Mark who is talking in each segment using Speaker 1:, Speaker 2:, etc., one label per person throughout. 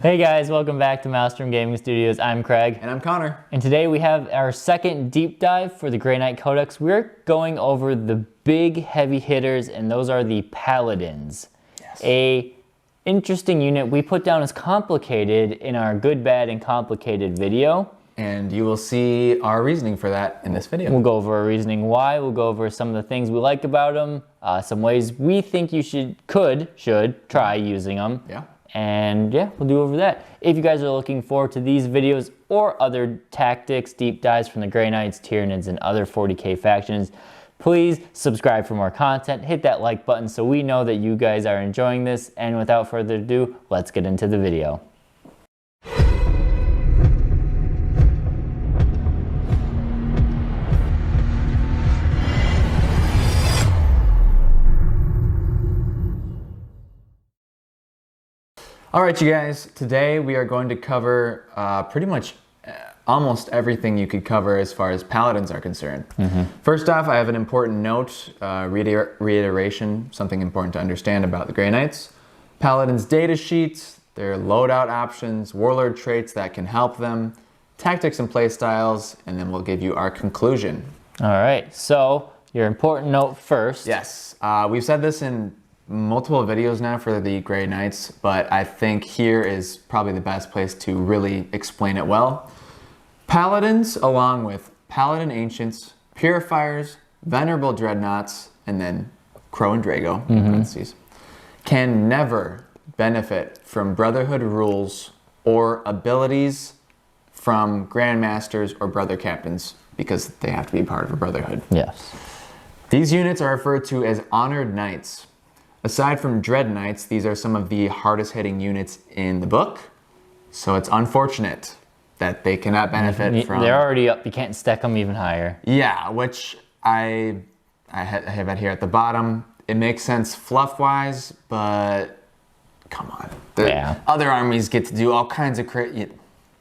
Speaker 1: Hey guys, welcome back to Maelstrom Gaming Studios. I'm Craig.
Speaker 2: And I'm Connor.
Speaker 1: And today we have our second deep dive for the Grey Knight Codex. We're going over the big heavy hitters, and those are the Paladins.
Speaker 2: Yes.
Speaker 1: A interesting unit we put down as complicated in our good, bad, and complicated video.
Speaker 2: And you will see our reasoning for that in this video.
Speaker 1: We'll go over our reasoning why, we'll go over some of the things we like about them, some ways we think you should try using them.
Speaker 2: Yeah.
Speaker 1: And yeah, we'll do over that. If you guys are looking forward to these videos or other tactics, deep dives from the Grey Knights, Tyranids, and other 40k factions, please subscribe for more content. Hit that like button so we know that you guys are enjoying this. And without further ado, let's get into the video.
Speaker 2: All right, you guys, today we are going to cover pretty much almost everything you could cover as far as Paladins are concerned. First off, I have an important note, reiteration, something important to understand about the Grey Knights. Paladins data sheets, their loadout options, Warlord traits that can help them, tactics and playstyles, and then we'll give you our conclusion.
Speaker 1: All right, so your important note first.
Speaker 2: Yes, we've said this in multiple videos now for the Grey Knights, but I think here is probably the best place to really explain it well. Paladins, along with Paladin Ancients, Purifiers, Venerable Dreadnoughts, and then Crow and Drago, in parentheses, can never benefit from Brotherhood rules or abilities from Grandmasters or Brother Captains because they have to be part of a Brotherhood.
Speaker 1: Yes.
Speaker 2: These units are referred to as Honored Knights. Aside from Dread Knights, these are some of the hardest hitting units in the book, so it's unfortunate that they cannot benefit from...
Speaker 1: They're already up, you can't stack them even higher.
Speaker 2: Yeah, which I have it here at the bottom. It makes sense fluff-wise, but come on. Other armies get to do all kinds of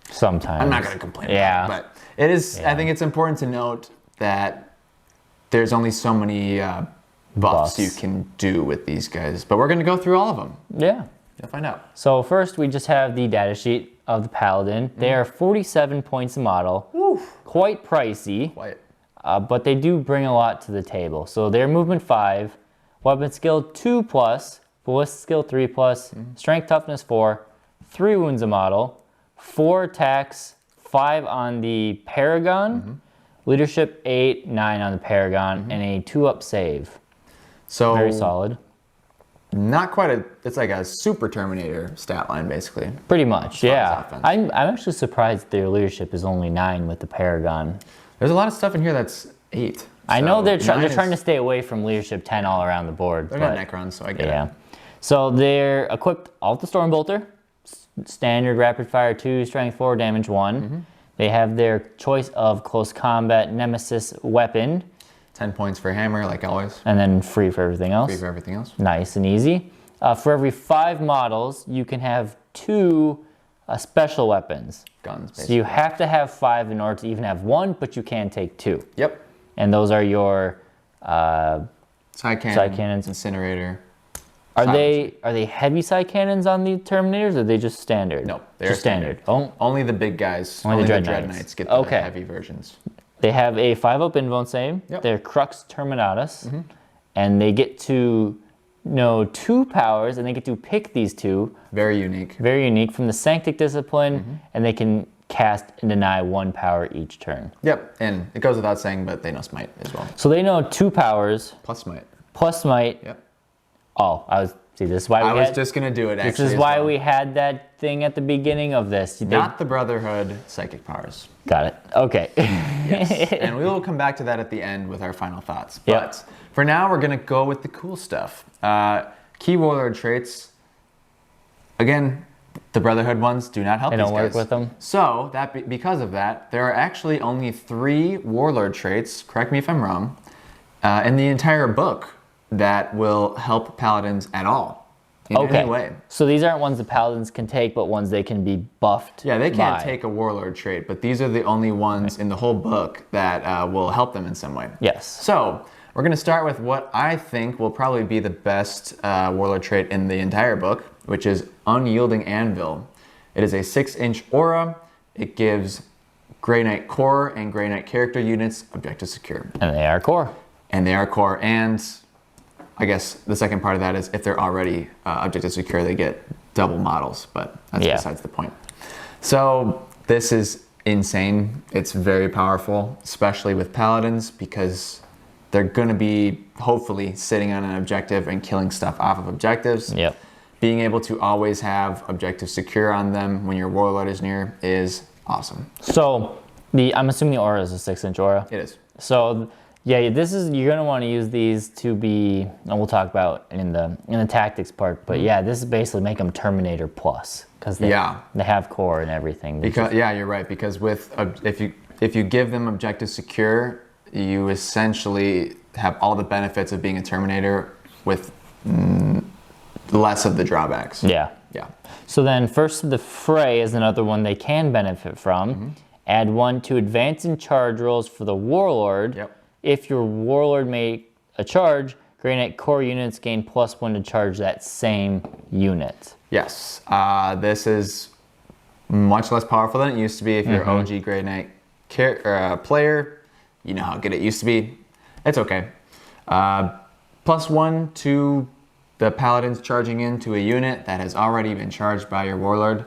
Speaker 1: Sometimes.
Speaker 2: I'm not going to complain about it, but it is, I think it's important to note that there's only so many... buffs you can do with these guys, but we're going to go through all of them.
Speaker 1: Yeah.
Speaker 2: You'll find out.
Speaker 1: So first we just have the data sheet of the Paladin. They are 47 points a model. Oof. Quite pricey.
Speaker 2: Quite.
Speaker 1: But they do bring a lot to the table. So they're movement 5, weapon skill 2+, ballistic skill 3+, strength toughness 4, 3 wounds a model, 4 attacks, 5 on the Paragon, leadership 8, 9 on the Paragon, and a 2-up save.
Speaker 2: So
Speaker 1: very solid.
Speaker 2: Not quite a, it's like a super Terminator stat line, basically.
Speaker 1: Pretty much, yeah. I'm actually surprised their leadership is only 9 with the Paragon.
Speaker 2: There's a lot of stuff in here that's 8.
Speaker 1: I know they're trying to stay away from leadership 10 all around the board.
Speaker 2: They're not Necrons, so I get it.
Speaker 1: So they're equipped all the Stormbolter, standard rapid fire 2, strength 4, damage 1. They have their choice of close combat Nemesis weapon.
Speaker 2: 10 points for hammer, like always.
Speaker 1: And then free for everything else.
Speaker 2: Free for everything else.
Speaker 1: Nice and easy. For every 5 models, you can have 2 special weapons.
Speaker 2: Guns, basically.
Speaker 1: So you have to have 5 in order to even have 1, but you can take 2.
Speaker 2: Yep.
Speaker 1: And those are your...
Speaker 2: side cannons. Incinerator.
Speaker 1: Are they heavy side cannons on the Terminators, or are they just standard?
Speaker 2: No, they're
Speaker 1: just standard.
Speaker 2: Only the big guys.
Speaker 1: Only the
Speaker 2: Dread Knights get the heavy versions.
Speaker 1: They have a 5-up invuln save.
Speaker 2: Yep.
Speaker 1: They're Crux Terminatus. And they get to know 2 powers, and they get to pick these 2.
Speaker 2: Very unique.
Speaker 1: Very unique from the Sanctic Discipline, and they can cast and deny 1 power each turn.
Speaker 2: Yep, and it goes without saying, but they know Smite as well.
Speaker 1: So they know 2 powers.
Speaker 2: Plus Smite.
Speaker 1: Plus Smite.
Speaker 2: Yep.
Speaker 1: Oh, this is why
Speaker 2: I was just going to do it, actually.
Speaker 1: This is why we had that thing at the beginning of this.
Speaker 2: Not the Brotherhood psychic powers.
Speaker 1: Got it. Okay.
Speaker 2: Yes, and we will come back to that at the end with our final thoughts. But for now, we're going to go with the cool stuff. Key Warlord traits. Again, the Brotherhood ones do not help these guys.
Speaker 1: They don't work with them.
Speaker 2: So, because of that, there are actually only 3 Warlord traits, correct me if I'm wrong, in the entire book that will help Paladins at all. In any way.
Speaker 1: So these aren't ones the Paladins can take, but ones they can be buffed.
Speaker 2: Yeah, they can't take a Warlord trait, but these are the only ones in the whole book that will help them in some way.
Speaker 1: Yes.
Speaker 2: So we're going to start with what I think will probably be the best Warlord trait in the entire book, which is Unyielding Anvil. It is a 6-inch aura. It gives Grey Knight core and Grey Knight character units objective secure.
Speaker 1: And they are core.
Speaker 2: And they are core. And I guess the second part of that is if they're already objective secure, they get double models, but that's besides the point. So this is insane. It's very powerful, especially with Paladins, because they're going to be hopefully sitting on an objective and killing stuff off of objectives.
Speaker 1: Yep.
Speaker 2: Being able to always have objective secure on them when your Warlord is near is awesome.
Speaker 1: So I'm assuming the aura is a 6-inch aura.
Speaker 2: It is.
Speaker 1: So yeah, you're gonna want to use these to be, and we'll talk about in the tactics part. But yeah, this is basically make them Terminator plus because they have core and everything.
Speaker 2: Because you're right. Because with if you give them objective secure, you essentially have all the benefits of being a Terminator with less of the drawbacks.
Speaker 1: Yeah.
Speaker 2: Yeah.
Speaker 1: So then First of the Fray is another one they can benefit from. Add 1 to advance and charge rolls for the Warlord.
Speaker 2: Yep.
Speaker 1: If your Warlord make a charge, Grey Knight core units gain +1 to charge that same unit.
Speaker 2: Yes. This is much less powerful than it used to be. If you're OG Grey Knight player, you know how good it used to be. It's okay. +1 to the Paladins charging into a unit that has already been charged by your Warlord.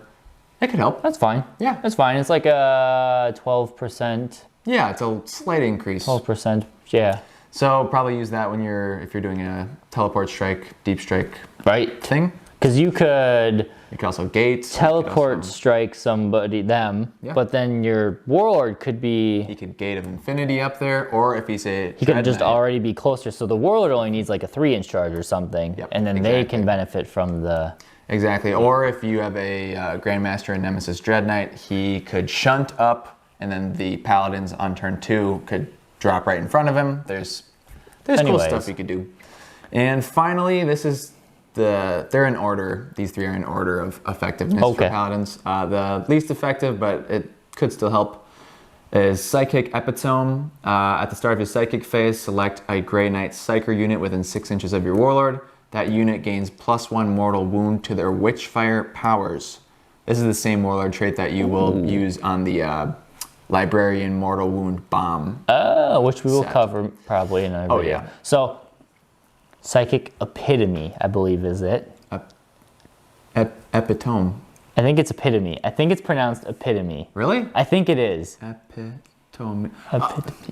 Speaker 2: It could help.
Speaker 1: That's fine.
Speaker 2: Yeah.
Speaker 1: That's fine. It's like a 12%.
Speaker 2: Yeah, it's a slight increase.
Speaker 1: 12%. Yeah.
Speaker 2: So probably use that when if you're doing a teleport strike, deep strike thing.
Speaker 1: Because you could
Speaker 2: also gate.
Speaker 1: Teleport strike them, but then your Warlord could be...
Speaker 2: He could Gate of Infinity up there, or if he's a...
Speaker 1: He could just already be closer. So the Warlord only needs like a 3-inch charge or something, and then they can benefit from the...
Speaker 2: Exactly. Or if you have a Grandmaster and Nemesis Dread Knight, he could shunt up, and then the Paladins on turn 2 could drop right in front of him. There's cool stuff you could do. And finally, this is they're in order. These 3 are in order of effectiveness for Paladins. The least effective, but it could still help, is Psychic Epitome. At the start of your Psychic phase, select a Grey Knight Psyker unit within 6 inches of your Warlord. That unit gains +1 mortal wound to their Witchfire powers. This is the same Warlord trait that you will use on the Librarian Mortal Wound Bomb.
Speaker 1: Which we will cover probably in another video.
Speaker 2: Yeah.
Speaker 1: So, Psychic Epitome, I believe, is it?
Speaker 2: Epitome.
Speaker 1: I think it's Epitome. I think it's pronounced Epitome.
Speaker 2: Really?
Speaker 1: I think it is.
Speaker 2: Epitome.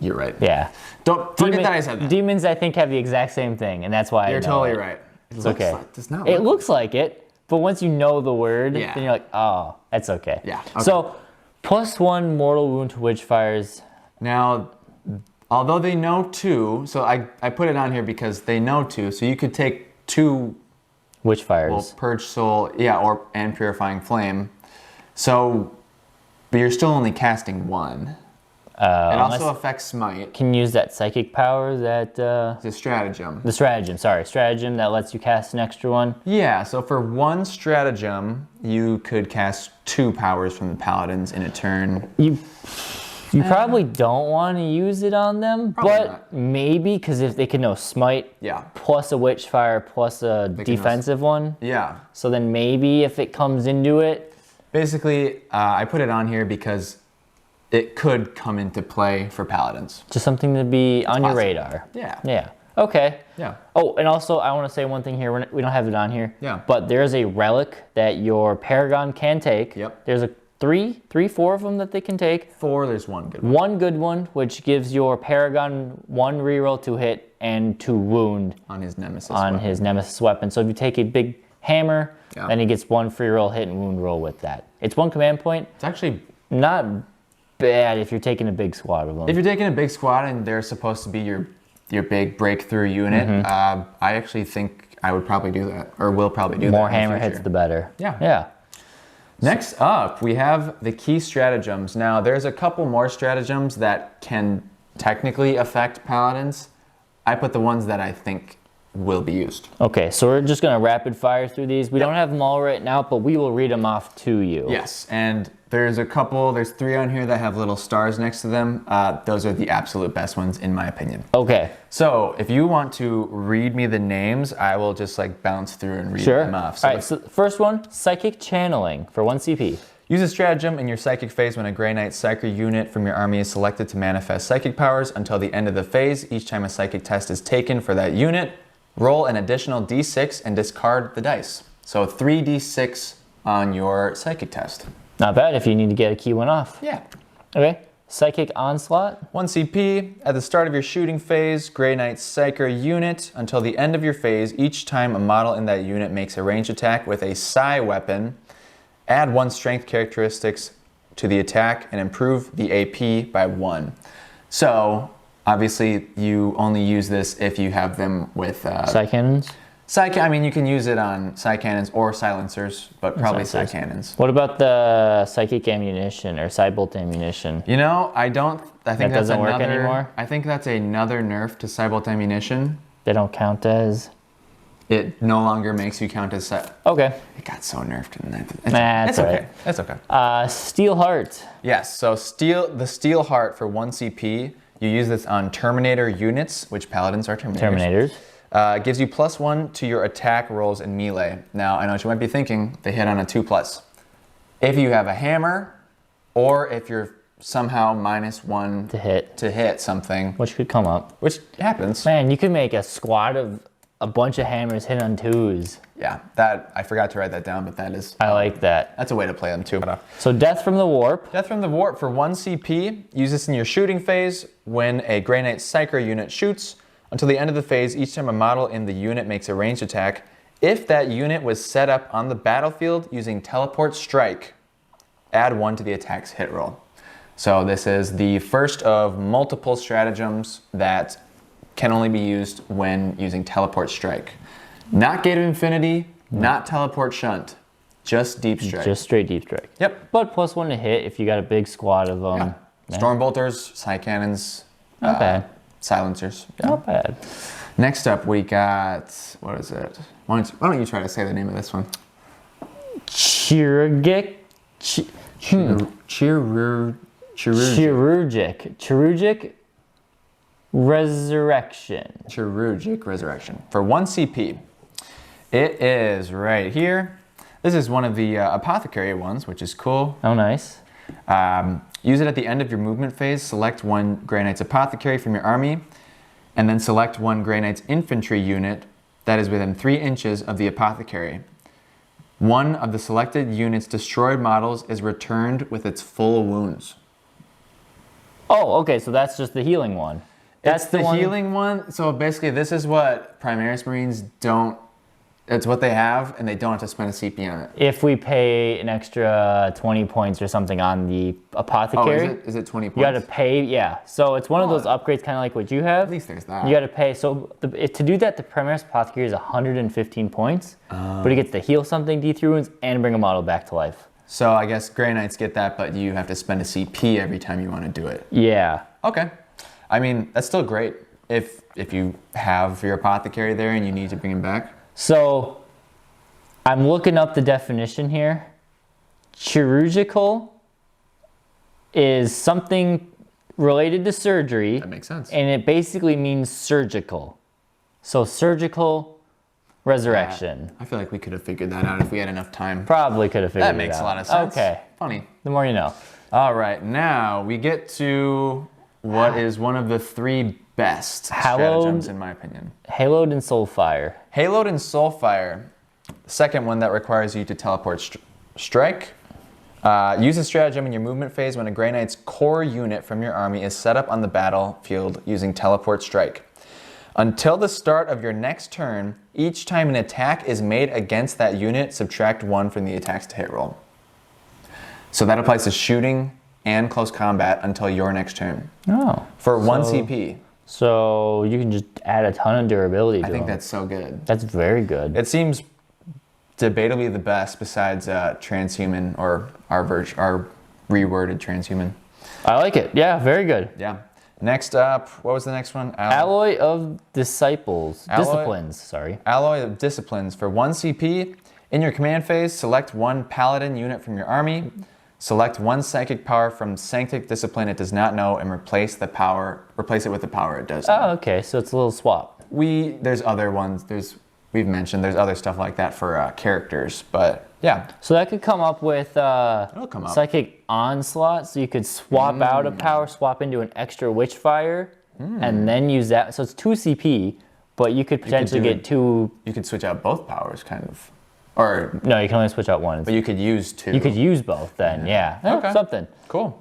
Speaker 2: You're right.
Speaker 1: Yeah.
Speaker 2: Don't forget that I said that.
Speaker 1: Demons, I think, have the exact same thing, and that's why
Speaker 2: You're totally right.
Speaker 1: It's okay.
Speaker 2: It
Speaker 1: looks like it, but once you know the word,
Speaker 2: then
Speaker 1: you're like, oh, that's okay.
Speaker 2: Yeah. Okay.
Speaker 1: So, +1 mortal wound to Witchfires.
Speaker 2: Now, although they know 2, so I put it on here because they know 2, so you could take 2
Speaker 1: Witchfires.
Speaker 2: Well, Purge Soul, and Purifying Flame. So, but you're still only casting 1. It also affects Smite.
Speaker 1: Can you use that psychic power that...
Speaker 2: The Stratagem.
Speaker 1: The Stratagem, sorry. Stratagem that lets you cast an extra one?
Speaker 2: Yeah, so for 1 Stratagem, you could cast 2 powers from the Paladins in a turn.
Speaker 1: You probably don't want to use it on them, but maybe, because if they can know Smite, plus a Witchfire, plus a defensive one.
Speaker 2: Yeah.
Speaker 1: So then maybe if it comes into it...
Speaker 2: Basically, I put it on here because it could come into play for Paladins.
Speaker 1: Just something to be on your radar.
Speaker 2: Yeah.
Speaker 1: Yeah. Okay.
Speaker 2: Yeah.
Speaker 1: Oh, and also I want to say one thing here. We don't have it on here.
Speaker 2: Yeah.
Speaker 1: But there's a relic that your Paragon can take.
Speaker 2: Yep.
Speaker 1: There's a 4 of them that they can take.
Speaker 2: 4, there's 1 good one.
Speaker 1: 1 good one, which gives your Paragon 1 reroll to hit and 2 wound.
Speaker 2: On his Nemesis
Speaker 1: weapon. So if you take a big hammer, then he gets 1 free roll hit and wound roll with that. It's 1 command point.
Speaker 2: It's actually
Speaker 1: not bad if you're taking a big squad of them.
Speaker 2: If you're taking a big squad and they're supposed to be your big breakthrough unit, I actually think I would probably do that, or will probably do that.
Speaker 1: The more hammer hits, the better.
Speaker 2: Yeah.
Speaker 1: Yeah.
Speaker 2: Next up, we have the key stratagems. Now, there's a couple more stratagems that can technically affect Paladins. I put the ones that I think will be used.
Speaker 1: Okay, so we're just going to rapid fire through these. We don't have them all right now, but we will read them off to you.
Speaker 2: Yes, and There's there's 3 on here that have little stars next to them. Those are the absolute best ones in my opinion.
Speaker 1: Okay.
Speaker 2: So if you want to read me the names, I will just like bounce through and read them off. So
Speaker 1: all right, so first one, Psychic Channeling for 1 CP.
Speaker 2: Use a stratagem in your Psychic phase when a Grey Knight Psyker unit from your army is selected to manifest Psychic powers until the end of the phase. Each time a Psychic test is taken for that unit, roll an additional d6 and discard the dice. So 3d6 on your Psychic test.
Speaker 1: Not bad if you need to get a key one off.
Speaker 2: Yeah.
Speaker 1: Okay. Psychic Onslaught.
Speaker 2: 1 CP. At the start of your shooting phase, Grey Knight Psyker unit, until the end of your phase, each time a model in that unit makes a ranged attack with a psi weapon, add 1 strength characteristics to the attack and improve the AP by 1. So, obviously, you only use this if you have them with...
Speaker 1: Psi Cannons?
Speaker 2: I mean, you can use it on Psi Cannons or Silencers, but probably Psi Cannons.
Speaker 1: What about the Psychic Ammunition or Psi Bolt Ammunition?
Speaker 2: You know, I think that
Speaker 1: doesn't work anymore?
Speaker 2: I think that's another nerf to Psi Bolt Ammunition.
Speaker 1: They don't count as...
Speaker 2: It no longer makes you count as Psi...
Speaker 1: Okay.
Speaker 2: It got so nerfed in that.
Speaker 1: It's
Speaker 2: okay.
Speaker 1: right.
Speaker 2: It's okay.
Speaker 1: Steel Heart.
Speaker 2: Yes, so the Steel Heart for 1 CP, you use this on Terminator units, which Paladins are Terminators. Gives you +1 to your attack rolls in melee. Now, I know what you might be thinking, they hit on a 2+. If you have a hammer, or if you're somehow -1 to hit something.
Speaker 1: Which could come up.
Speaker 2: Which happens.
Speaker 1: Man, you could make a squad of a bunch of hammers hit on 2s.
Speaker 2: Yeah, that I forgot to write that down, but that is...
Speaker 1: I like that.
Speaker 2: That's a way to play them too.
Speaker 1: So Death from the Warp.
Speaker 2: Death from the Warp for 1 CP. Use this in your shooting phase when a Grey Knight Psyker unit shoots. Until the end of the phase, each time a model in the unit makes a ranged attack, if that unit was set up on the battlefield using Teleport Strike, add 1 to the attack's hit roll. So this is the first of multiple stratagems that can only be used when using Teleport Strike. Not Gate of Infinity, not Teleport Shunt, just Deep Strike.
Speaker 1: Just straight Deep Strike.
Speaker 2: Yep.
Speaker 1: But +1 to hit if you got a big squad of them.
Speaker 2: Yeah. Stormbolters, Psi Cannons.
Speaker 1: Not bad.
Speaker 2: Silencers. Yeah.
Speaker 1: Not bad.
Speaker 2: Next up, we got, what is it? Why don't you try to say the name of this one?
Speaker 1: Chirurgic. Chirurgic Resurrection.
Speaker 2: Chirurgic Resurrection. For 1 CP. It is right here. This is one of the apothecary ones, which is cool.
Speaker 1: Oh, nice.
Speaker 2: Use it at the end of your movement phase. Select 1 Grey Knight's Apothecary from your army, and then select 1 Grey Knight's infantry unit that is within 3 inches of the Apothecary. 1 of the selected unit's destroyed models is returned with its full wounds.
Speaker 1: Oh, okay, so that's just the healing one.
Speaker 2: That's the healing one. So basically, this is what Primaris Marines don't... It's what they have, and they don't have to spend a CP on it.
Speaker 1: If we pay an extra 20 points or something on the apothecary.
Speaker 2: Oh, is it 20 points?
Speaker 1: You got to pay, yeah. So it's one of those upgrades kind of like what you have.
Speaker 2: At least there's that.
Speaker 1: You got to pay. So to do that, the Primaris Apothecary is 115 points, but it gets to heal something, D3 wounds, and bring a model back to life.
Speaker 2: So I guess Grey Knights get that, but you have to spend a CP every time you want to do it.
Speaker 1: Yeah.
Speaker 2: Okay. I mean, that's still great if you have your apothecary there and you need to bring him back.
Speaker 1: So I'm looking up the definition here. Chirurgical is something related to surgery.
Speaker 2: That makes sense.
Speaker 1: And it basically means surgical. So surgical resurrection.
Speaker 2: I feel like we could have figured that out if we had enough time.
Speaker 1: Probably could have figured it out.
Speaker 2: That makes a lot of sense.
Speaker 1: Okay.
Speaker 2: Funny.
Speaker 1: The more you know.
Speaker 2: All right, now we get to what is one of the 3 best stratagems in my opinion.
Speaker 1: Haloed and Soulfire.
Speaker 2: Haloed and Soulfire. The second one that requires you to teleport strike. Use a stratagem in your movement phase when a Grey Knight's core unit from your army is set up on the battlefield using teleport strike. Until the start of your next turn, each time an attack is made against that unit, subtract 1 from the attack's to hit roll. So that applies to shooting and close combat until your next turn.
Speaker 1: Oh.
Speaker 2: For 1 CP.
Speaker 1: So you can just add a ton of durability to
Speaker 2: I think
Speaker 1: them.
Speaker 2: that's so good.
Speaker 1: That's very good.
Speaker 2: It seems debatably the best besides Transhuman or our reworded Transhuman.
Speaker 1: I like it. Yeah, very good.
Speaker 2: Yeah. Next up, what was the next one?
Speaker 1: Alloy of Disciples. Disciplines, sorry.
Speaker 2: Alloy of Disciplines. For 1 CP, in your command phase, select 1 Paladin unit from your army. Select one psychic power from Sanctic Discipline it does not know and replace it with the power it does know.
Speaker 1: Oh, okay, so it's a little swap.
Speaker 2: There's other ones, we've mentioned there's other stuff like that for characters, but yeah.
Speaker 1: So that could come up with
Speaker 2: It'll come up.
Speaker 1: Psychic Onslaught, so you could swap out a power, swap into an extra Witchfire, and then use that. So it's 2 CP, but you could potentially get 2...
Speaker 2: You could switch out both powers, kind of. Or...
Speaker 1: No, you can only switch out one.
Speaker 2: But you could use 2.
Speaker 1: You could use both then, yeah.
Speaker 2: Okay.
Speaker 1: Something.
Speaker 2: Cool.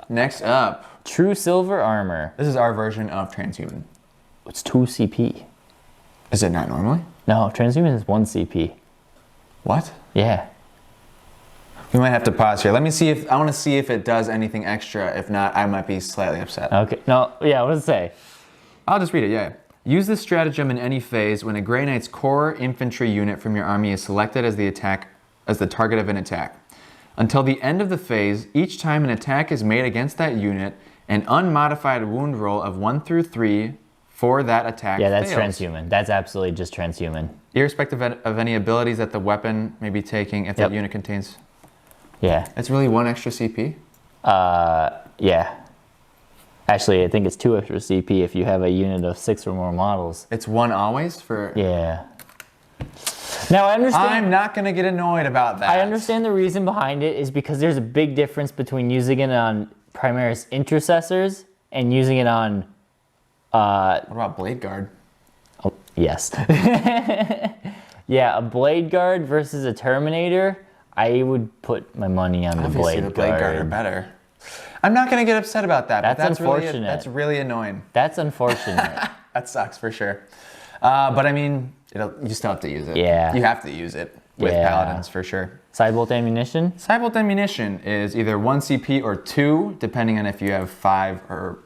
Speaker 2: Next up.
Speaker 1: True Silver Armor.
Speaker 2: This is our version of Transhuman.
Speaker 1: It's 2 CP.
Speaker 2: Is it not normally?
Speaker 1: No, Transhuman is 1 CP.
Speaker 2: What?
Speaker 1: Yeah.
Speaker 2: We might have to pause here. I want to see if it does anything extra. If not, I might be slightly upset.
Speaker 1: Okay. No, yeah, what does it say?
Speaker 2: I'll just read it, yeah. Use this stratagem in any phase when a Grey Knight's core infantry unit from your army is selected as the target of an attack. Until the end of the phase, each time an attack is made against that unit, an unmodified wound roll of 1 through 3 for that attack
Speaker 1: Yeah, that's
Speaker 2: fails.
Speaker 1: Transhuman. That's absolutely just Transhuman.
Speaker 2: Irrespective of any abilities that the weapon may be taking if that unit contains...
Speaker 1: Yeah.
Speaker 2: It's really 1 extra CP?
Speaker 1: Yeah. Actually, I think it's 2 extra CP if you have a unit of 6 or more models.
Speaker 2: It's 1 always for...
Speaker 1: Yeah. Now, I understand...
Speaker 2: I'm not going to get annoyed about that.
Speaker 1: I understand the reason behind it is because there's a big difference between using it on Primaris Intercessors and using it on...
Speaker 2: What about Blade Guard?
Speaker 1: Oh, yes. Yeah, a Blade Guard versus a Terminator... I would put my money on the Blade Guard.
Speaker 2: The Blade Guard are better. I'm not going to get upset about that.
Speaker 1: That's
Speaker 2: Really,
Speaker 1: unfortunate.
Speaker 2: that's really annoying.
Speaker 1: That's unfortunate.
Speaker 2: That sucks for sure. But I mean, you still have to use it.
Speaker 1: Yeah.
Speaker 2: You have to use it with Paladins for sure.
Speaker 1: Sidebolt Ammunition?
Speaker 2: Sidebolt Ammunition is either 1 CP or 2, depending on if you have 5 or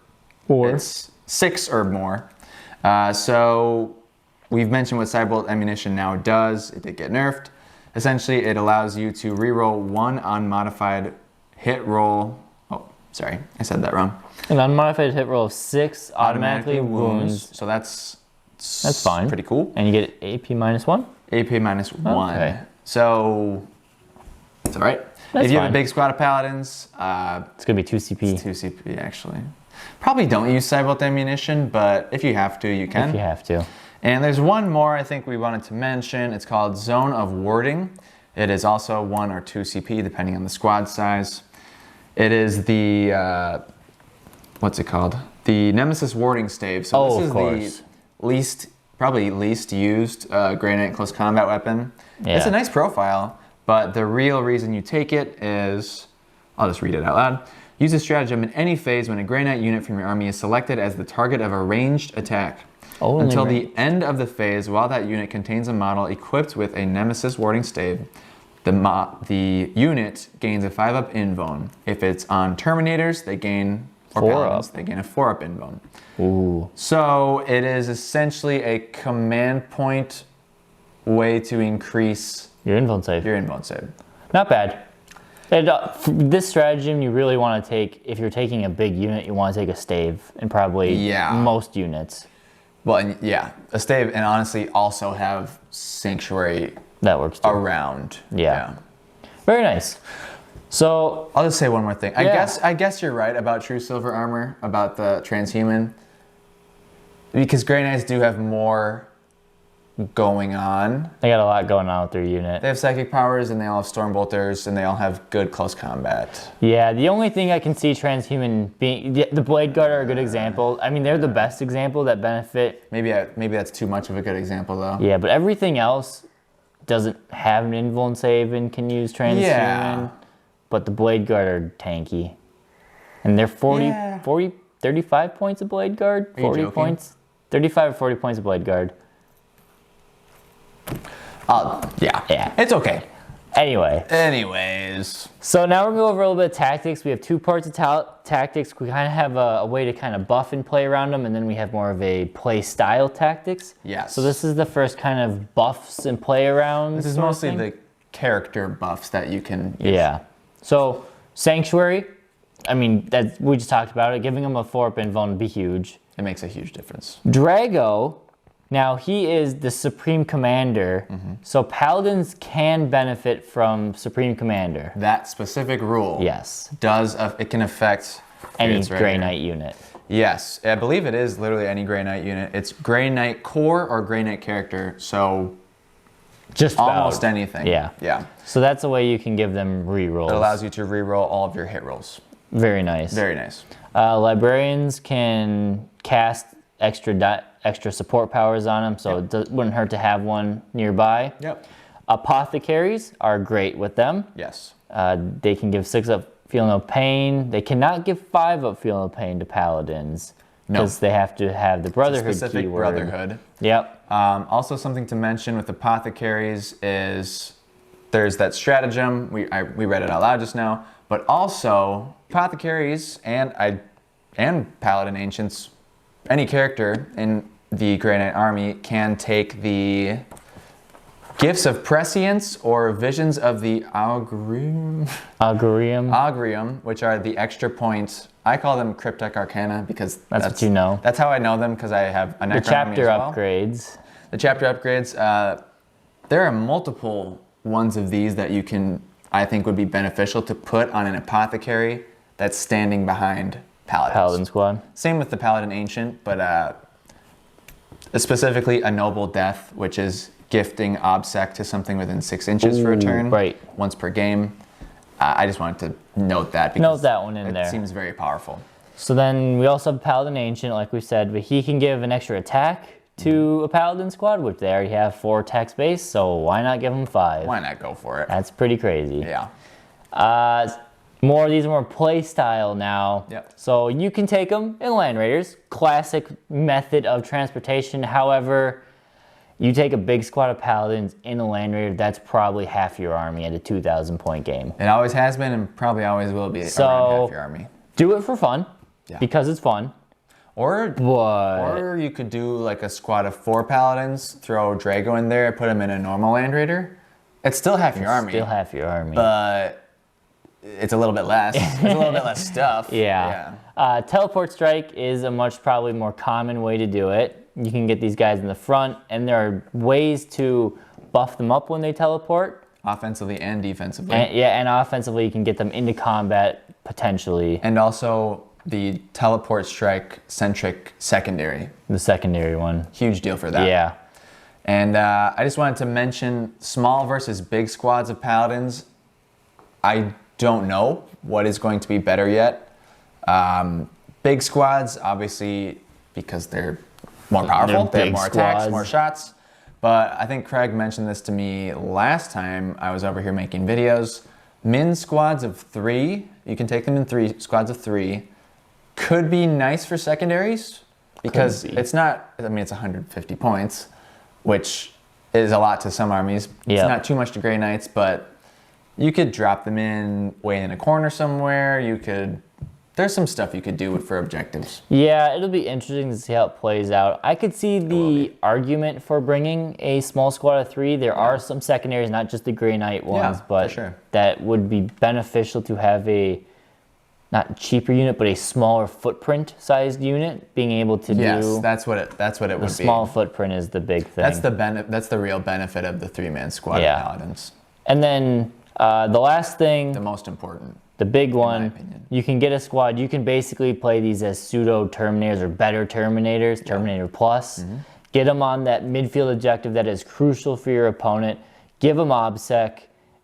Speaker 2: 6 or more. So we've mentioned what Sidebolt Ammunition now does. It did get nerfed. Essentially, it allows you to reroll 1 unmodified hit roll. Oh, sorry, I said that wrong.
Speaker 1: An unmodified hit roll of 6 automatically wounds.
Speaker 2: So that's
Speaker 1: fine.
Speaker 2: Pretty cool.
Speaker 1: And you get AP -1?
Speaker 2: AP -1.
Speaker 1: Okay.
Speaker 2: So it's all right.
Speaker 1: That's
Speaker 2: if you have
Speaker 1: fine.
Speaker 2: a big squad of Paladins,
Speaker 1: It's going to be 2 CP.
Speaker 2: it's 2 CP actually. Probably don't use Sidebolt Ammunition, but if you have to, you can.
Speaker 1: If you have to.
Speaker 2: And there's one more I think we wanted to mention. It's called Zone of Warding. It is also 1 or 2 CP depending on the squad size. It is the, what's it called? The Nemesis Warning stave. So this is the probably least used Grey Knight close combat weapon.
Speaker 1: Yeah.
Speaker 2: It's a nice profile, but the real reason you take it is, I'll just read it out loud. Use this stratagem in any phase when a Grey Knight unit from your army is selected as the target of a ranged attack. Until the end of the phase, while that unit contains a model equipped with a Nemesis Warding stave, the unit gains a 5-up invuln. If it's on Terminators, they gain, or Paladins, they gain a 4-up invuln.
Speaker 1: Ooh.
Speaker 2: So it is essentially a command point way to increase
Speaker 1: your invuln save.
Speaker 2: Not
Speaker 1: bad. And, this stratagem you really want to take, if you're taking a big unit, you want to take a stave, and probably most units.
Speaker 2: Well, and yeah, a stave, and honestly also have Sanctuary
Speaker 1: that works too.
Speaker 2: Around.
Speaker 1: Yeah. Very nice. So
Speaker 2: I'll just say one more thing. I guess you're right about True Silver Armor, about the Transhuman, because Grey Knights do have more going on.
Speaker 1: They got a lot going on with their unit.
Speaker 2: They have psychic powers, and they all have Stormbolters, and they all have good close combat.
Speaker 1: Yeah, the only thing I can see Transhuman being... The Blade Guard are a good example. I mean, they're the best example that benefit...
Speaker 2: Maybe that's too much of a good example, though.
Speaker 1: Yeah, but everything else doesn't have an invuln save and can use Transhuman. Yeah. But the Blade Guard are tanky. And they're 35 points of Blade Guard? 40 points? 35 or 40 points of Blade Guard.
Speaker 2: Yeah. It's okay.
Speaker 1: Anyways. So now we're going to go over a little bit of tactics. We have 2 parts of tactics. We kind of have a way to kind of buff and play around them, and then we have more of a play style tactics.
Speaker 2: Yes.
Speaker 1: So this is the first kind of buffs and play arounds.
Speaker 2: This is mostly the character buffs that you can use.
Speaker 1: Yeah. So Sanctuary, I mean, we just talked about it. Giving them a 4-up invuln would be huge.
Speaker 2: It makes a huge difference.
Speaker 1: Drago, Now, he is the Supreme Commander, so Paladins can benefit from Supreme Commander.
Speaker 2: That specific rule.
Speaker 1: Yes.
Speaker 2: It can affect
Speaker 1: Any
Speaker 2: right
Speaker 1: Grey
Speaker 2: here.
Speaker 1: Knight unit.
Speaker 2: Yes, I believe it is literally any Grey Knight unit. It's Grey Knight core or Grey Knight character, so
Speaker 1: Just
Speaker 2: almost
Speaker 1: about.
Speaker 2: anything.
Speaker 1: Yeah.
Speaker 2: Yeah.
Speaker 1: So that's a way you can give them rerolls.
Speaker 2: It allows you to reroll all of your hit rolls.
Speaker 1: Very nice.
Speaker 2: Very nice.
Speaker 1: Librarians can cast extra support powers on them, so it wouldn't hurt to have one nearby.
Speaker 2: Yep.
Speaker 1: Apothecaries are great with them.
Speaker 2: Yes.
Speaker 1: They can give 6 up, feel no pain. They cannot give 5 up, feel no pain to paladins because they have to have the brotherhood
Speaker 2: Specific
Speaker 1: keyword.
Speaker 2: brotherhood.
Speaker 1: Yep.
Speaker 2: Also, something to mention with apothecaries is there's that stratagem. We read it out loud just now, but also apothecaries and paladin ancients, any character in the Grey Knight army can take the gifts of prescience or visions of the
Speaker 1: Augurium.
Speaker 2: Augurium, which are the extra points. I call them cryptic arcana because
Speaker 1: That's what you know.
Speaker 2: That's how I know them because I have a
Speaker 1: The
Speaker 2: necronomy
Speaker 1: chapter
Speaker 2: as well.
Speaker 1: upgrades.
Speaker 2: The chapter upgrades. There are multiple ones of these that you can, I think, would be beneficial to put on an apothecary that's standing behind paladins.
Speaker 1: Paladin squad.
Speaker 2: Same with the paladin ancient, but specifically a noble death, which is gifting obsec to something within 6 inches for a turn.
Speaker 1: Right.
Speaker 2: Once per game. I just wanted to note that because
Speaker 1: Note that one in there.
Speaker 2: It seems very powerful.
Speaker 1: So then we also have Paladin Ancient, like we said, but he can give an extra attack to a Paladin squad, which they already have 4 attack space, so why not give them 5?
Speaker 2: Why not go for it?
Speaker 1: That's pretty crazy.
Speaker 2: Yeah.
Speaker 1: More of these are more play style now.
Speaker 2: Yep.
Speaker 1: So you can take them in Land Raiders, classic method of transportation. However, you take a big squad of Paladins in a Land Raider, that's probably half your army at a 2,000 point game.
Speaker 2: It always has been and probably always will be
Speaker 1: So,
Speaker 2: around half your army.
Speaker 1: Do it for fun,
Speaker 2: Yeah.
Speaker 1: because it's fun.
Speaker 2: Or you could do like a squad of 4 paladins, throw Drago in there, put him in a normal Land Raider. It's still half your army.
Speaker 1: Still half your army.
Speaker 2: But it's a little bit less. It's a little bit less stuff.
Speaker 1: Yeah. Teleport strike is a probably more common way to do it. You can get these guys in the front, and there are ways to buff them up when they teleport.
Speaker 2: Offensively and defensively.
Speaker 1: And offensively, you can get them into combat potentially.
Speaker 2: And also the teleport strike centric secondary.
Speaker 1: The secondary one.
Speaker 2: Huge deal for that.
Speaker 1: Yeah.
Speaker 2: And I just wanted to mention small versus big squads of paladins. I don't know what is going to be better yet. Big squads, obviously, because they're more powerful, they have more attacks, more shots. But I think Craig mentioned this to me last time I was over here making videos. Min squads of 3, you can take them in squads of 3, could be nice for secondaries because it's not, I mean, it's 150 points, which is a lot to some armies. It's not too much to Grey Knights, but you could drop them in way in a corner somewhere. There's some stuff you could do for objectives.
Speaker 1: Yeah, it'll be interesting to see how it plays out. I could see the argument for bringing a small squad of 3. There are some secondaries, not just the Grey Knight ones, but that would be beneficial to have a not cheaper unit, but a smaller footprint sized unit, being able to do.
Speaker 2: Yes, that's what it would be.
Speaker 1: The small footprint is the big thing.
Speaker 2: That's the real benefit of the 3-man squad of paladins.
Speaker 1: And then the last thing,
Speaker 2: the most important.
Speaker 1: the big one, you can get a squad. You can basically play these as pseudo Terminators or better Terminators, Terminator Plus. Get them on that midfield objective that is crucial for your opponent. Give them OBSEC,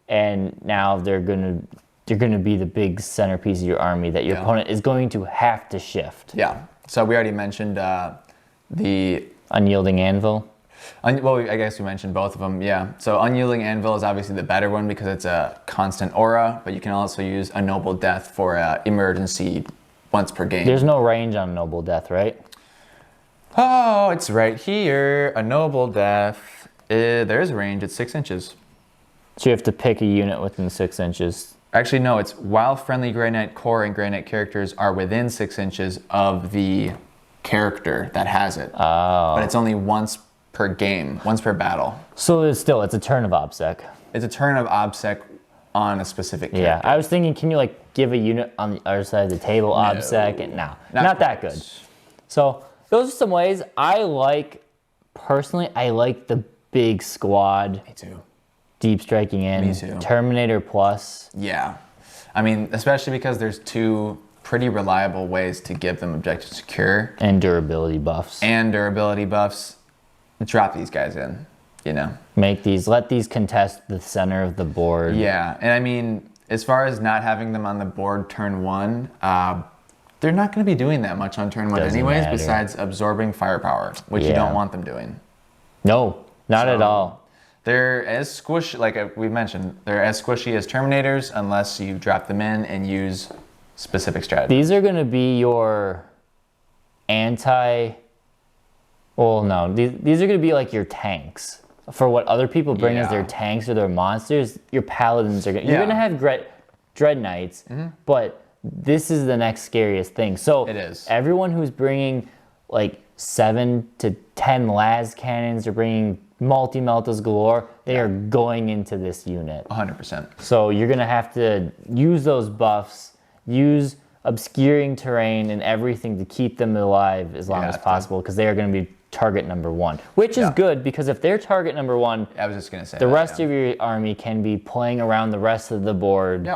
Speaker 1: and now they're gonna be the big centerpiece of your army that your opponent is going to have to shift.
Speaker 2: Yeah. So we already mentioned the
Speaker 1: Unyielding Anvil.
Speaker 2: Well, I guess we mentioned both of them, yeah. So Unyielding Anvil is obviously the better one because it's a constant aura, but you can also use a Noble Death for emergency once per game.
Speaker 1: There's no range on Noble Death, right?
Speaker 2: Oh, it's right here. A Noble Death. There is a range. It's 6 inches.
Speaker 1: So you have to pick a unit within 6 inches.
Speaker 2: Actually, no. It's while friendly Grey Knight core and Grey Knight characters are within 6 inches of the character that has it.
Speaker 1: Oh.
Speaker 2: But it's only once per game, once per battle.
Speaker 1: So it's a turn of OBSEC.
Speaker 2: It's a turn of OBSEC on a specific character.
Speaker 1: Yeah, I was thinking, can you like give a unit on the other side of the table OBSEC? And no, not that good. So those are some ways. I like personally, I like the big squad.
Speaker 2: Me too.
Speaker 1: Deep striking in.
Speaker 2: Me too.
Speaker 1: Terminator plus.
Speaker 2: Yeah. I mean, especially because there's 2 pretty reliable ways to give them objective secure.
Speaker 1: And durability buffs.
Speaker 2: And durability buffs. Drop these guys in, you know.
Speaker 1: Let these contest the center of the board.
Speaker 2: Yeah, and I mean, as far as not having them on the board turn 1, they're not going to be doing that much on turn 1
Speaker 1: Doesn't
Speaker 2: anyways,
Speaker 1: matter.
Speaker 2: besides absorbing firepower, which you
Speaker 1: Yeah.
Speaker 2: don't want them doing.
Speaker 1: No, not at all.
Speaker 2: They're as squishy, like we mentioned, they're as squishy as Terminators unless you drop them in and use specific strategies.
Speaker 1: These are going to be your well, no, these are going to be like your tanks. For what other people bring as their tanks or their monsters, your paladins are going to... You're going to have Dread Knights, but this is the next scariest thing. So
Speaker 2: It is.
Speaker 1: Everyone who's bringing like 7 to 10 las cannons or bringing multi-meltas galore, they are going into this unit.
Speaker 2: 100%.
Speaker 1: So you're going to have to use those buffs, use obscuring terrain and everything to keep them alive as long as possible, because they are going to be target number 1, which is good, because if they're target number 1,
Speaker 2: I was just going to say
Speaker 1: the rest of your army can be playing around the rest of the board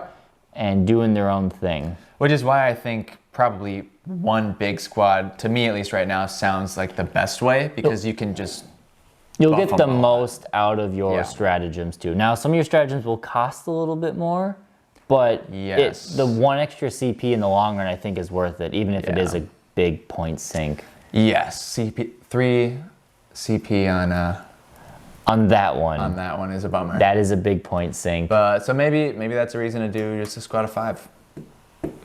Speaker 1: and doing their own thing.
Speaker 2: Which is why I think probably 1 big squad, to me at least right now, sounds like the best way, because you can just...
Speaker 1: You'll get the most out of your
Speaker 2: Yeah.
Speaker 1: stratagems too. Now, some of your stratagems will cost a little bit more, but the 1 extra CP in the long run, I think, is worth it, even if it is a big point sink.
Speaker 2: Yes, 3 CP on
Speaker 1: that one.
Speaker 2: on that one is a bummer.
Speaker 1: That is a big point sink.
Speaker 2: But so maybe that's a reason to do just a squad of 5.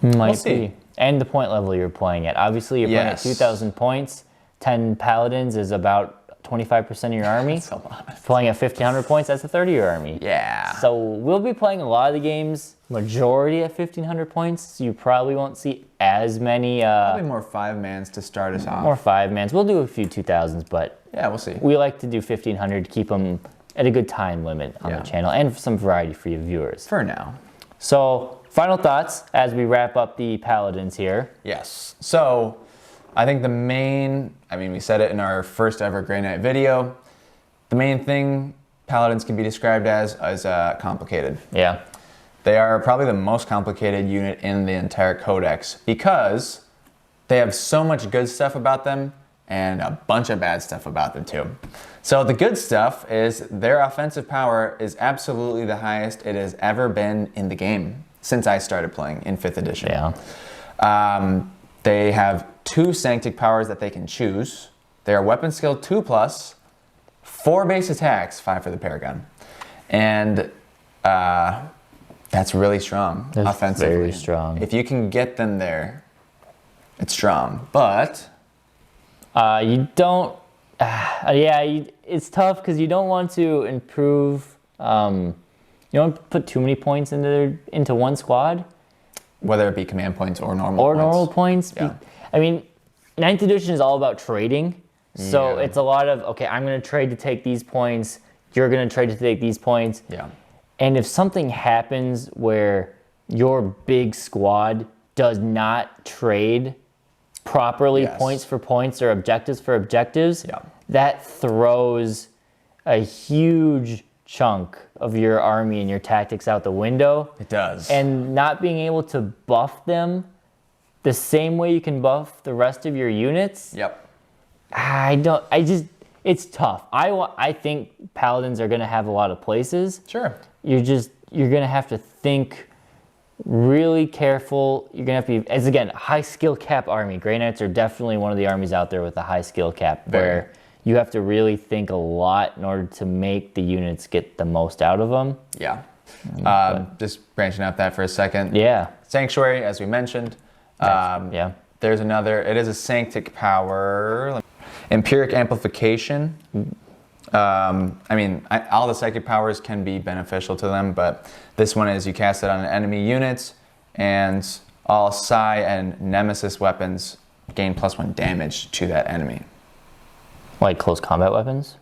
Speaker 1: Might
Speaker 2: see.
Speaker 1: be. And the point level you're playing at. Obviously, you're playing at 2,000 points. 10 paladins is about 25% of your army.
Speaker 2: That's a lot.
Speaker 1: Playing at 1,500 points, that's a third of your army.
Speaker 2: Yeah.
Speaker 1: So we'll be playing a lot of the games, majority at 1,500 points. So you probably won't see as many...
Speaker 2: Probably more 5-mans to start us off.
Speaker 1: More 5-mans. We'll do a few 2,000s, but...
Speaker 2: Yeah, we'll see.
Speaker 1: We like to do 1,500 to keep them at a good time limit on the channel, and some variety for your viewers.
Speaker 2: For now.
Speaker 1: So, final thoughts as we wrap up the Paladins here.
Speaker 2: Yes. So, I think the main, we said it in our first ever Grey Knight video, the main thing Paladins can be described as complicated.
Speaker 1: Yeah.
Speaker 2: They are probably the most complicated unit in the entire codex because they have so much good stuff about them and a bunch of bad stuff about them too. So the good stuff is their offensive power is absolutely the highest it has ever been in the game since I started playing in 5th edition.
Speaker 1: Yeah.
Speaker 2: They have 2 Sanctic powers that they can choose. They are weapon skill 2+, 4 base attacks, 5 for the Paragon. And that's really strong offensively.
Speaker 1: Very strong.
Speaker 2: If you can get them there, it's strong. But
Speaker 1: you don't... it's tough because you don't want to improve... you don't want to put too many points into one squad.
Speaker 2: whether it be command points or normal points.
Speaker 1: Yeah. 9th edition is all about trading. So
Speaker 2: Yeah.
Speaker 1: it's a lot of, okay, I'm going to trade to take these points. You're going to trade to take these points.
Speaker 2: Yeah.
Speaker 1: And if something happens where your big squad does not trade properly,
Speaker 2: Yes.
Speaker 1: points for points or objectives for objectives,
Speaker 2: Yeah.
Speaker 1: that throws a huge chunk of your army and your tactics out the window.
Speaker 2: It does.
Speaker 1: And not being able to buff them the same way you can buff the rest of your units.
Speaker 2: Yep.
Speaker 1: It's tough. I think Paladins are going to have a lot of places.
Speaker 2: Sure.
Speaker 1: You're going to have to think really careful. You're going to have to be, as again, high skill cap army. Grey Knights are definitely one of the armies out there with a high skill cap where you have to really think a lot in order to make the units get the most out of them.
Speaker 2: Yeah. Just branching out that for a second.
Speaker 1: Yeah.
Speaker 2: Sanctuary, as we mentioned.
Speaker 1: Yeah.
Speaker 2: There's another, it is a Sanctic power. Empiric Amplification. All the psychic powers can be beneficial to them, but this one is you cast it on enemy units, and all Psi and Nemesis weapons gain +1 damage to that enemy.
Speaker 1: Like close combat weapons?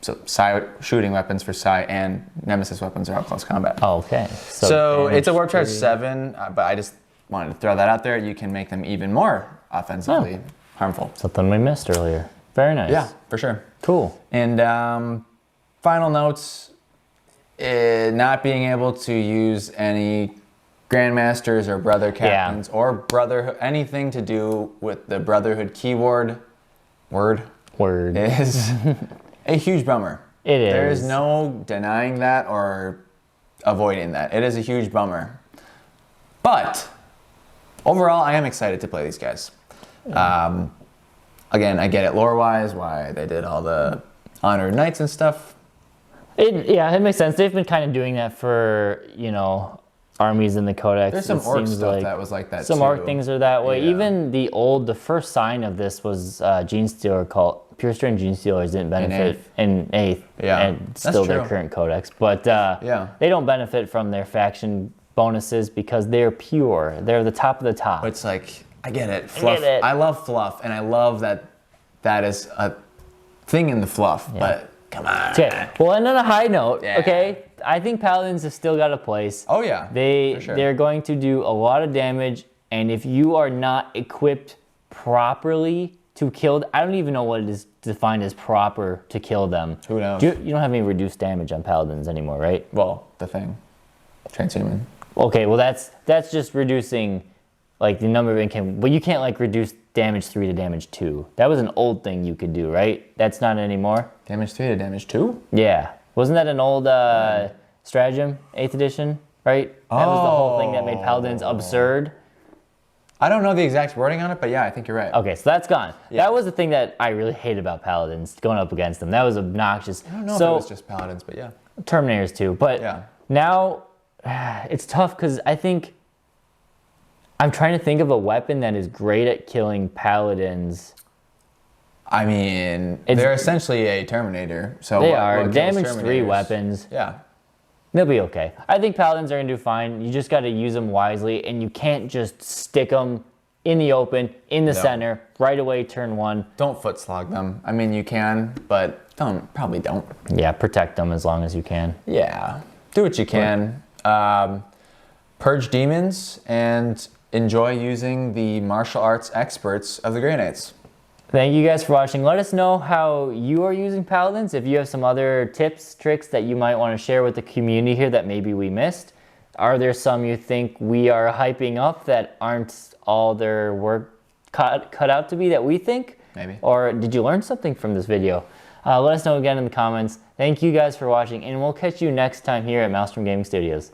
Speaker 2: So Psi shooting weapons for Psi and Nemesis weapons are all close combat.
Speaker 1: Oh, okay.
Speaker 2: So it's a warp charge 7, but I just wanted to throw that out there. You can make them even more offensively harmful.
Speaker 1: Something we missed earlier. Very nice.
Speaker 2: Yeah, for sure.
Speaker 1: Cool.
Speaker 2: And final notes, not being able to use any Grandmasters or Brother Captains or Brotherhood, anything to do with the Brotherhood keyword word is a huge bummer.
Speaker 1: It is.
Speaker 2: There is no denying that or avoiding that. It is a huge bummer. But overall, I am excited to play these guys. Again, I get it lore-wise, why they did all the Honored Knights and stuff.
Speaker 1: It makes sense. They've been kind of doing that for, armies in the Codex.
Speaker 2: There's some orc stuff that was like that
Speaker 1: some
Speaker 2: too.
Speaker 1: orc things are that way.
Speaker 2: Yeah.
Speaker 1: Even the first sign of this was Genestealer called Pure Strain Genestealers didn't benefit in 8th.
Speaker 2: Yeah,
Speaker 1: and still
Speaker 2: that's
Speaker 1: their
Speaker 2: true.
Speaker 1: current Codex. But they don't benefit from their faction bonuses because they're pure. They're the top of the top.
Speaker 2: It's like, I get it. Fluff.
Speaker 1: get it.
Speaker 2: I love fluff, and I love that is a thing in the fluff, but come on.
Speaker 1: Okay. Well, and on a high note,
Speaker 2: Yeah.
Speaker 1: okay, I think Paladins have still got a place.
Speaker 2: Oh yeah, for sure.
Speaker 1: They're going to do a lot of damage, and if you are not equipped properly to kill, I don't even know what it is defined as proper to kill them.
Speaker 2: Who knows?
Speaker 1: You don't have any reduced damage on Paladins anymore, right?
Speaker 2: Well, the thing, Transhuman.
Speaker 1: Okay, well that's just reducing like the number of income, but you can't like reduce damage 3 to damage 2. That was an old thing you could do, right? That's not anymore.
Speaker 2: Damage 3 to damage 2?
Speaker 1: Yeah. Wasn't that an old stratagem, 8th edition, right? That was the whole thing that made Paladins absurd.
Speaker 2: I don't know the exact wording on it, but yeah, I think you're right.
Speaker 1: Okay, so that's gone.
Speaker 2: Yeah.
Speaker 1: That was the thing that I really hated about Paladins, going up against them. That was obnoxious.
Speaker 2: I don't know if it was just Paladins, but yeah.
Speaker 1: Terminators too. But
Speaker 2: Yeah.
Speaker 1: now it's tough because I think I'm trying to think of a weapon that is great at killing Paladins.
Speaker 2: I mean, they're essentially a Terminator. So
Speaker 1: They
Speaker 2: what
Speaker 1: are.
Speaker 2: kills
Speaker 1: Damage 3
Speaker 2: Terminators?
Speaker 1: weapons.
Speaker 2: Yeah.
Speaker 1: They'll be okay. I think Paladins are going to do fine. You just got to use them wisely, and you can't just stick them in the open, in the center, right away, turn 1.
Speaker 2: Don't foot slog them. I mean, you can, but probably don't.
Speaker 1: Yeah, protect them as long as you can.
Speaker 2: Yeah. Do what you can. Purge demons and enjoy using the martial arts experts of the Grey Knights.
Speaker 1: Thank you guys for watching. Let us know how you are using Paladins. If you have some other tips, tricks that you might want to share with the community here that maybe we missed. Are there some you think we are hyping up that aren't all their work cut out to be that we think?
Speaker 2: Maybe.
Speaker 1: Or did you learn something from this video? Let us know again in the comments. Thank you guys for watching, and we'll catch you next time here at Maelstrom Gaming Studios.